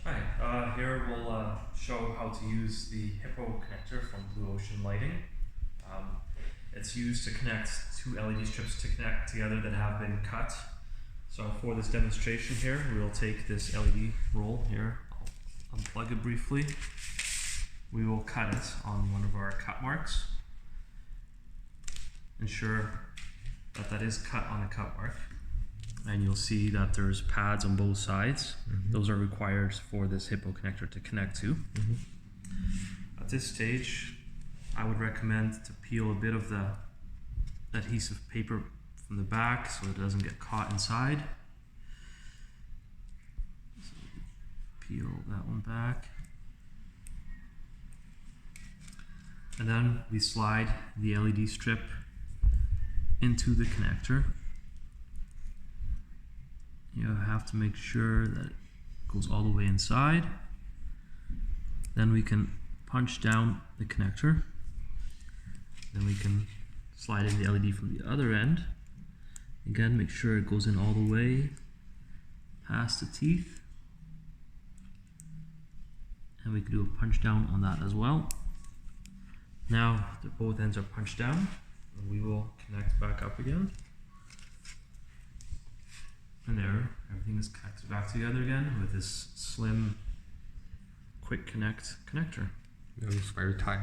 Hi, here we'll show how to use the HIPPO connector from Blue Ocean Lighting. It's used to connect two LED strips to connect together that have been cut. So for this demonstration here, we'll take this LED roll here, I'll unplug it briefly. We will cut it on one of our cut marks. Ensure that that is cut on a cut mark. And you'll see that there's pads on both sides. Those are required for this HIPPO connector to connect to. At this stage, I would recommend to peel a bit of the adhesive paper from the back so it doesn't get caught inside. So peel that one back. And then we slide the LED strip into the connector. You have to make sure that it goes all the way inside. Then we can punch down the connector. Then we can slide in the LED from the other end. Again, make sure it goes in all the way past the teeth. And we can do a punch down on that as well. Now that both ends are punched down, we will connect back up again. And there, everything is connected back together again with this slim, quick connect connector. It looks very tight.